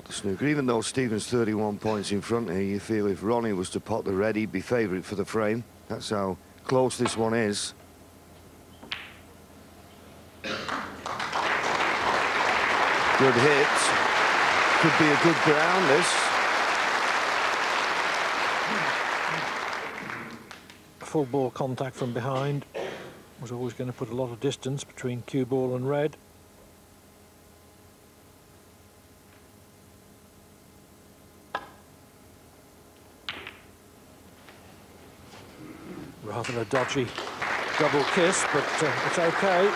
the snooker. Even though Stephen's 31 points in front here, you feel if Ronnie was to pot the red, he'd be favourite for the frame. That's how close this one is. Good hit. Could be a good ground, this. Full ball contact from behind was always going to put a lot of distance between cue ball and red. Rather a dodgy double kiss, but it's okay.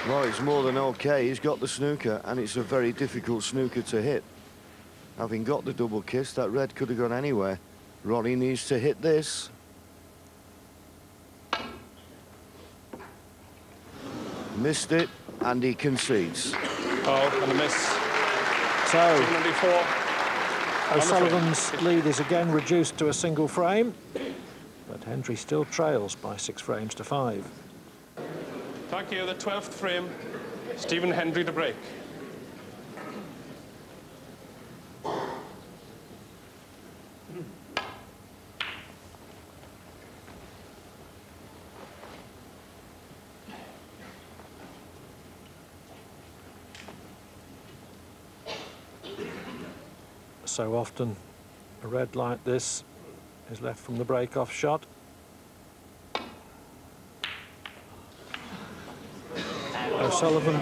Well, it's more than okay. He's got the snooker, and it's a very difficult snooker to hit. Having got the double kiss, that red could have gone anywhere. Ronnie needs to hit this. Missed it, and he concedes. Oh, and a miss. So, O'Sullivan's lead is again reduced to a single frame, but Hendry still trails by 6 frames to 5. Thank you. The 12th frame, Stephen Hendry to break. So often a red like this is left from the break-off shot. O'Sullivan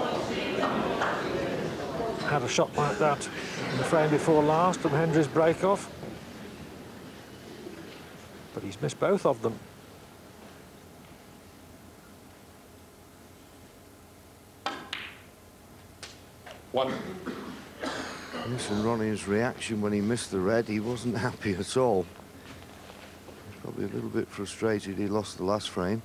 had a shot like that in the frame before last from Hendry's break-off, but he's missed both of them. One. Listen, Ronnie's reaction when he missed the red, he wasn't happy at all. He's probably a little bit frustrated he lost the last frame.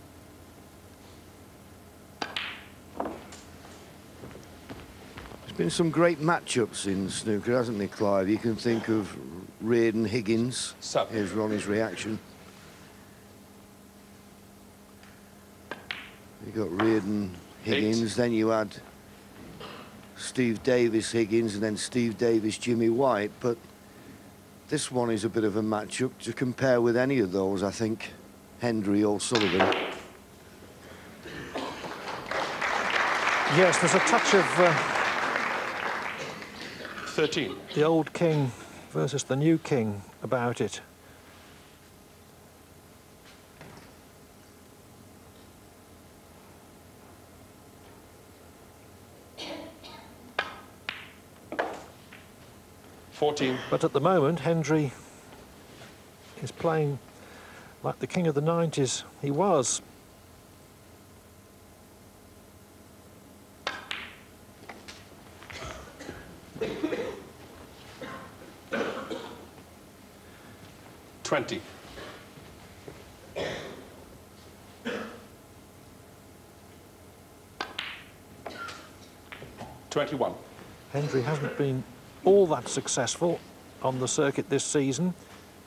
There's been some great matchups in snooker, hasn't there, Clive? You can think of Reardon, Higgins. Here's Ronnie's reaction. You got Reardon, Higgins, then you had Steve Davis, Higgins, and then Steve Davis, Jimmy White. But this one is a bit of a matchup to compare with any of those, I think. Hendry or Sullivan. Yes, there's a touch of 13. The old king versus the new king about it. But at the moment, Hendry is playing like the king of the 90s he was. $20. $21. Hendry hasn't been all that successful on the circuit this season.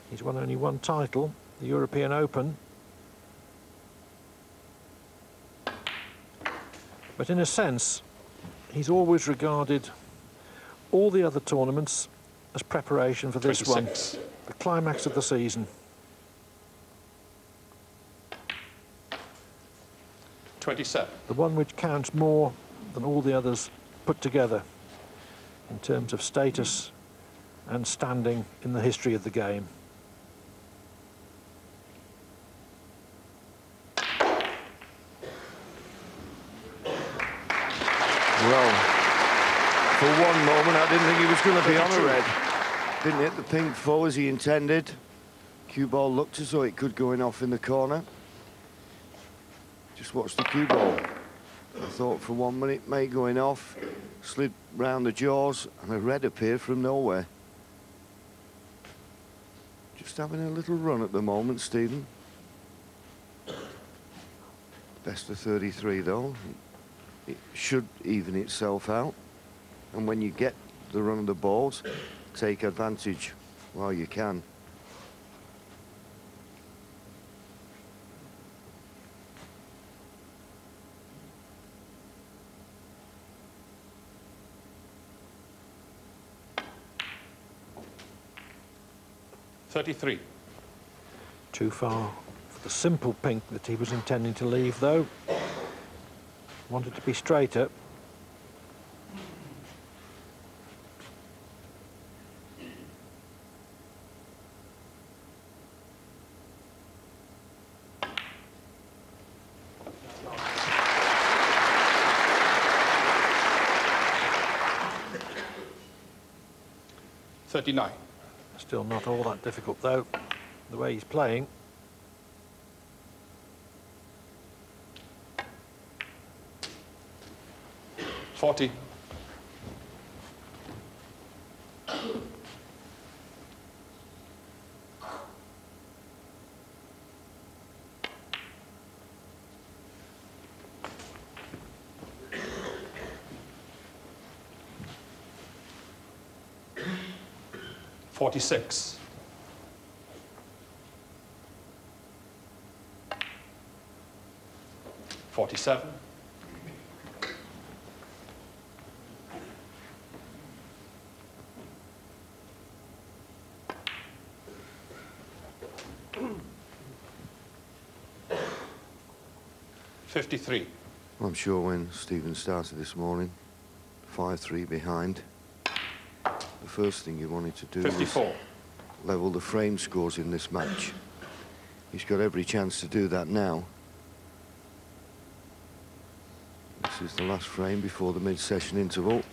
He's won only one title, the European Open. But in a sense, he's always regarded all the other tournaments as preparation for this 26. one, the climax of the season. 27. The one which counts more than all the others put together in terms of status and standing in the history of the game. Well, for one moment I didn't think he was going to be on a red. Didn't hit the pink four as he intended. Cue ball looked as though it could go in off in the corner. Just watch the cue ball. I thought for 1 minute may going off, slid round the jaws, and a red appeared from nowhere. Just having a little run at the moment, Stephen. Best of 33 though. It should even itself out. And when you get the run of the balls, take advantage while you can. 33. Too far for the simple pink that he was intending to leave, though. Wanted to be straighter. Still not all that difficult, though, the way he's playing. $40. $46. $47. $53. I'm sure when Stephen started this morning, 5-3 behind, the first thing he wanted to do 54. was level the frame scores in this match. He's got every chance to do that now. This is the last frame before the mid-session interval.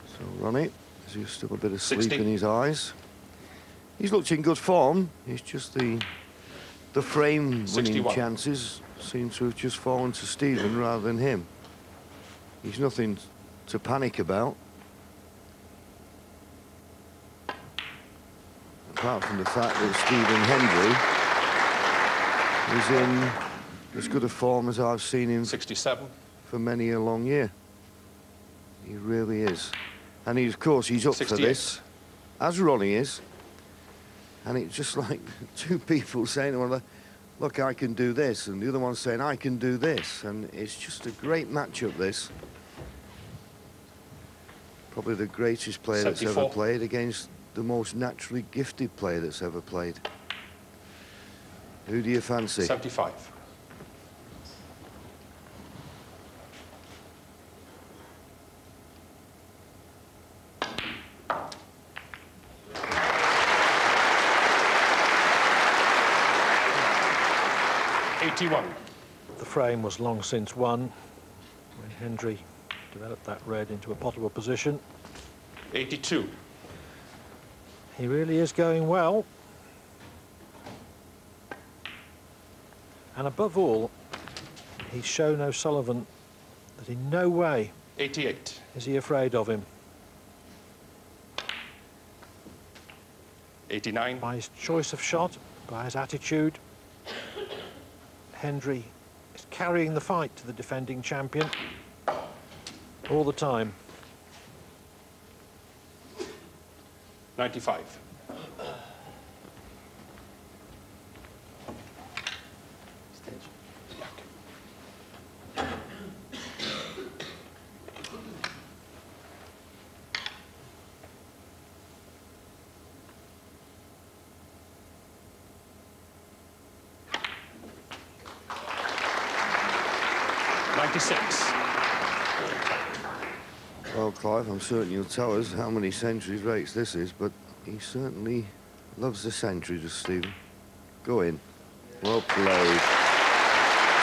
So Ronnie, has he still a bit of sleep 60. in his eyes? He's looked in good form. It's just the frame winning 61. chances seem to have just fallen to Stephen rather than him. He's nothing to panic about. Apart from the fact that Stephen Hendry is in as good a form as I've seen him 67. for many a long year. He really is. And of course, he's up 68. for this, as Ronnie is. And it's just like two people saying to one another, look, I can do this, and the other one saying, I can do this. And it's just a great matchup, this. Probably the greatest player 74. that's ever played against the most naturally gifted player that's ever played. Who do you fancy? 75. $81. The frame was long since won when Hendry developed that red into a potable position. 82. He really is going well. And above all, he's shown O'Sullivan that in no way 88. is he afraid of him. 89. By his choice of shot, by his attitude, Hendry is carrying the fight to the defending champion all the time. 95. Well, Clive, I'm certain you'll tell us how many centuries rates this is, but he certainly loves the century, does Stephen? Go in. Well played.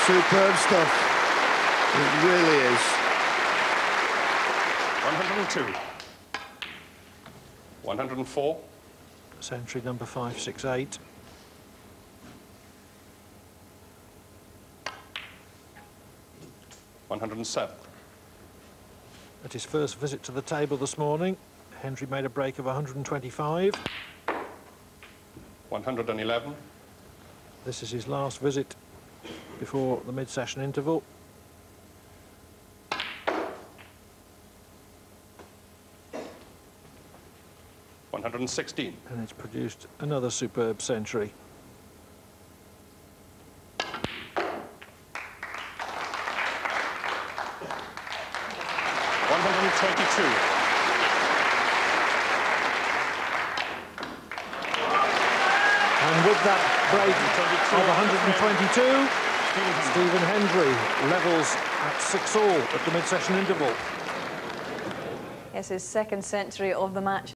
Superb stuff. It really is. 102. 104. Century number 568. $107. At his first visit to the table this morning, Hendry made a break of 125. 111. This is his last visit before the mid-session interval. $116. And it's produced another superb century. 122. And with that break of 122, Stephen Hendry levels at 6-all at the mid-session interval. Yes, his second century of the match.